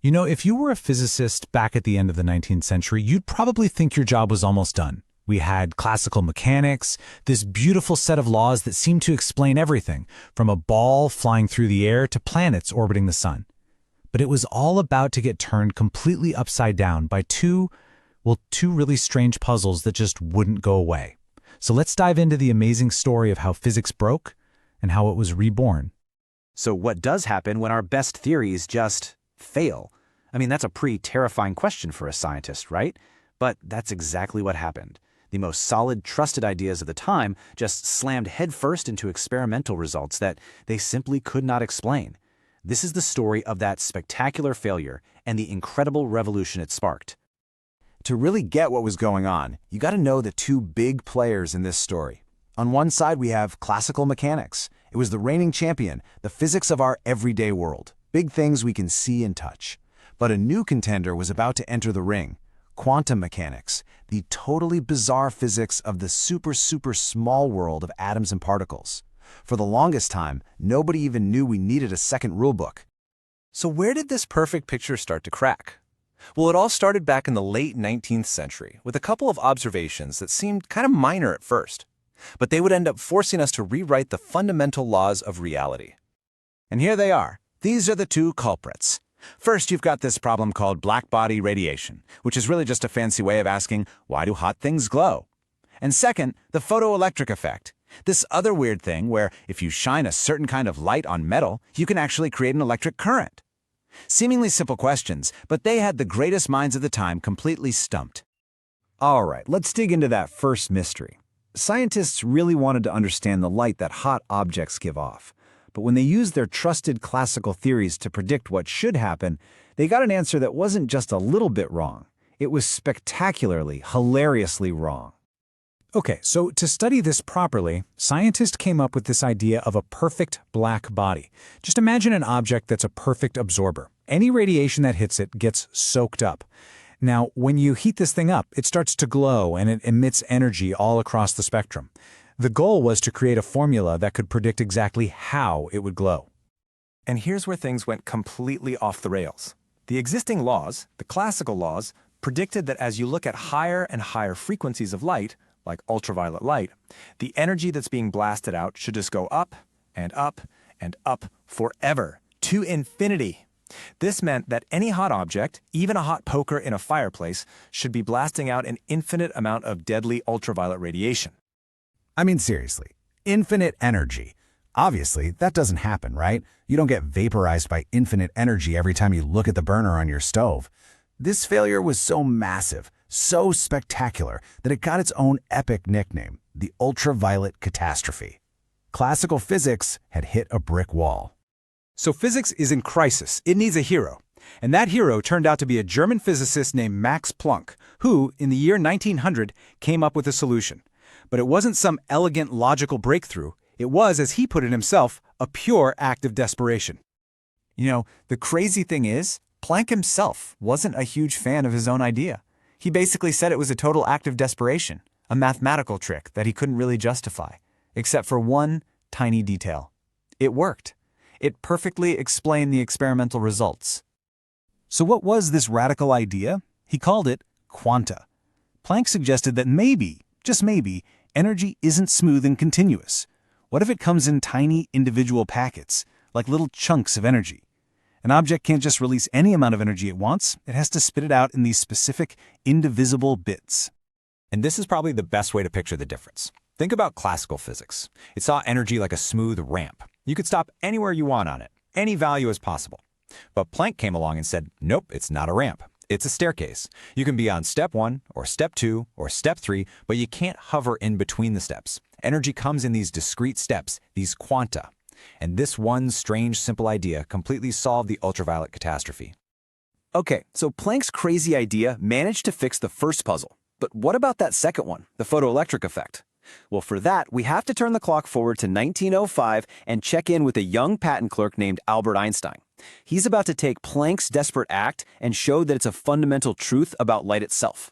You know, if you were a physicist back at the end of the 19th century, you'd probably think your job was almost done. We had classical mechanics, this beautiful set of laws that seemed to explain everything, from a ball flying through the air to planets orbiting the sun. But it was all about to get turned completely upside down by two really strange puzzles that just wouldn't go away. So let's dive into the amazing story of how physics broke and how it was reborn. So what does happen when our best theories just fail? I mean, that's a pretty terrifying question for a scientist, right? But that's exactly what happened. The most solid, trusted ideas of the time just slammed headfirst into experimental results that they simply could not explain. This is the story of that spectacular failure and the incredible revolution it sparked. To really get what was going on, you got to know the two big players in this story. On one side, we have classical mechanics. It was the reigning champion, the physics of our everyday world, big things we can see and touch. But a new contender was about to enter the ring, quantum mechanics, the totally bizarre physics of the super small world of atoms and particles. For the longest time, nobody even knew we needed a second rulebook. So where did this perfect picture start to crack? Well, it all started back in the late 19th century with a couple of observations that seemed kind of minor at first, but they would end up forcing us to rewrite the fundamental laws of reality. And here they are. These are the two culprits. First, you've got this problem called black-body radiation, which is really just a fancy way of asking, why do hot things glow? And second, the photoelectric effect. This other weird thing where if you shine a certain kind of light on metal, you can actually create an electric current. Seemingly simple questions, but they had the greatest minds of the time completely stumped. All right, let's dig into that first mystery. Scientists really wanted to understand the light that hot objects give off. But when they used their trusted classical theories to predict what should happen, they got an answer that wasn't just a little bit wrong. It was spectacularly, hilariously wrong. Okay, so to study this properly, scientists came up with this idea of a perfect black body. Just imagine an object that's a perfect absorber. Any radiation that hits it gets soaked up. Now, when you heat this thing up, it starts to glow and it emits energy all across the spectrum. The goal was to create a formula that could predict exactly how it would glow. And here's where things went completely off the rails. The existing laws, the classical laws, predicted that as you look at higher and higher frequencies of light, like ultraviolet light, the energy that's being blasted out should just go up and up and up forever, to infinity. This meant that any hot object, even a hot poker in a fireplace, should be blasting out an infinite amount of deadly ultraviolet radiation. I mean, seriously, infinite energy. Obviously, that doesn't happen, right? You don't get vaporized by infinite energy every time you look at the burner on your stove. This failure was so massive, so spectacular, that it got its own epic nickname, the ultraviolet catastrophe. Classical physics had hit a brick wall. So physics is in crisis. It needs a hero. And that hero turned out to be a German physicist named Max Planck, who, in the year 1900, came up with a solution. But it wasn't some elegant, logical breakthrough. It was, as he put it himself, a pure act of desperation. You know, the crazy thing is, Planck himself wasn't a huge fan of his own idea. He basically said it was a total act of desperation, a mathematical trick that he couldn't really justify, except for one tiny detail. It worked. It perfectly explained the experimental results. So what was this radical idea? He called it quanta. Planck suggested that maybe, just maybe, energy isn't smooth and continuous. What if it comes in tiny individual packets, like little chunks of energy? An object can't just release any amount of energy it wants. It has to spit it out in these specific, indivisible bits. And this is probably the best way to picture the difference. Think about classical physics. It saw energy like a smooth ramp. You could stop anywhere you want on it. Any value is possible. But Planck came along and said, nope, it's not a ramp. It's a staircase. You can be on step 1 or step 2 or step 3, but you can't hover in between the steps. Energy comes in these discrete steps, these quanta. And this one strange, simple idea completely solved the ultraviolet catastrophe. Okay, so Planck's crazy idea managed to fix the first puzzle. But what about that second one, the photoelectric effect? Well, for that, we have to turn the clock forward to 1905 and check in with a young patent clerk named Albert Einstein. He's about to take Planck's desperate act and show that it's a fundamental truth about light itself.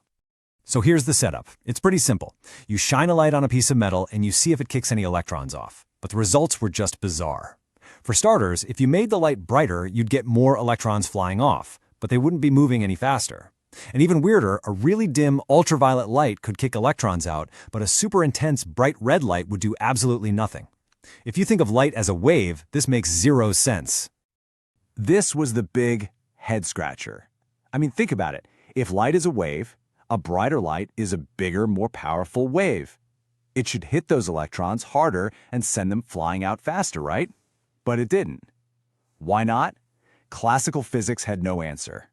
So here's the setup. It's pretty simple. You shine a light on a piece of metal and you see if it kicks any electrons off. But the results were just bizarre. For starters, if you made the light brighter, you'd get more electrons flying off. but they wouldn't be moving any faster. And even weirder, a really dim ultraviolet light could kick electrons out, but a super intense bright red light would do absolutely nothing. If you think of light as a wave, this makes zero sense. This was the big head-scratcher. I mean, think about it. If light is a wave, a brighter light is a bigger, more powerful wave. It should hit those electrons harder and send them flying out faster, right? But it didn't. Why not? Classical physics had no answer.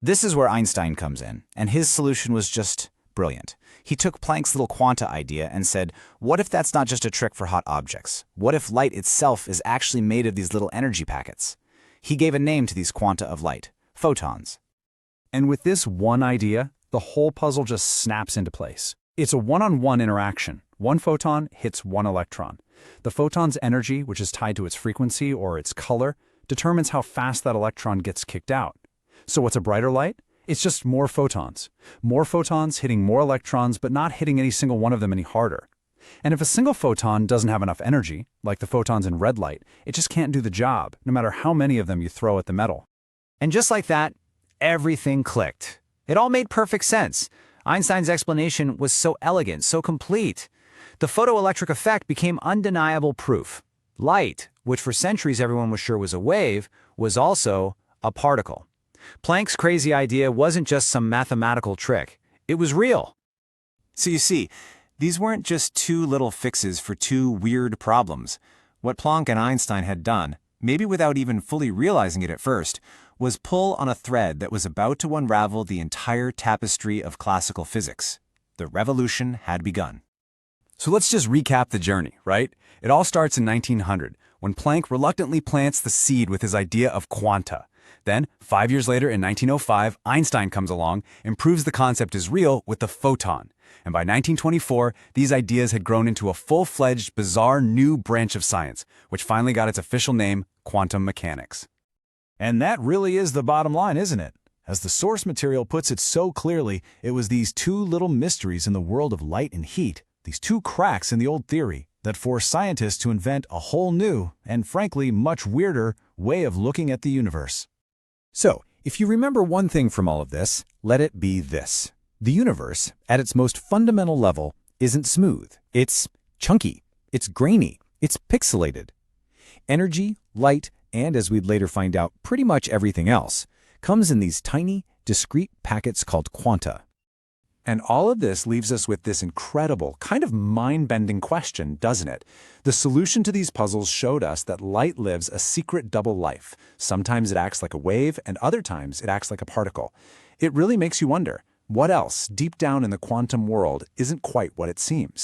This is where Einstein comes in, and his solution was just brilliant. He took Planck's little quanta idea and said, what if that's not just a trick for hot objects? What if light itself is actually made of these little energy packets? He gave a name to these quanta of light, photons. And with this one idea, the whole puzzle just snaps into place. It's a one-on-one interaction. One photon hits one electron. The photon's energy, which is tied to its frequency or its color, determines how fast that electron gets kicked out. So what's a brighter light? It's just more photons. More photons hitting more electrons, but not hitting any single one of them any harder. And if a single photon doesn't have enough energy, like the photons in red light, it just can't do the job, no matter how many of them you throw at the metal. And just like that, everything clicked. It all made perfect sense. Einstein's explanation was so elegant, so complete. The photoelectric effect became undeniable proof. Light, which for centuries everyone was sure was a wave, was also a particle. Planck's crazy idea wasn't just some mathematical trick. It was real. So you see, these weren't just two little fixes for two weird problems. What Planck and Einstein had done, maybe without even fully realizing it at first, was pull on a thread that was about to unravel the entire tapestry of classical physics. The revolution had begun. So let's just recap the journey, right? It all starts in 1900, when Planck reluctantly plants the seed with his idea of quanta. Then, 5 years later in 1905, Einstein comes along and proves the concept is real with the photon. And by 1924, these ideas had grown into a full-fledged, bizarre new branch of science, which finally got its official name, quantum mechanics. And that really is the bottom line, isn't it? As the source material puts it so clearly, it was these two little mysteries in the world of light and heat, these two cracks in the old theory, that forced scientists to invent a whole new, and frankly much weirder, way of looking at the universe. So, if you remember one thing from all of this, let it be this. The universe, at its most fundamental level, isn't smooth. It's chunky, it's grainy, it's pixelated. Energy, light, and as we'd later find out, pretty much everything else, comes in these tiny, discrete packets called quanta. And all of this leaves us with this incredible, kind of mind-bending question, doesn't it? The solution to these puzzles showed us that light lives a secret double life. Sometimes it acts like a wave, and other times it acts like a particle. It really makes you wonder, what else, deep down in the quantum world, isn't quite what it seems?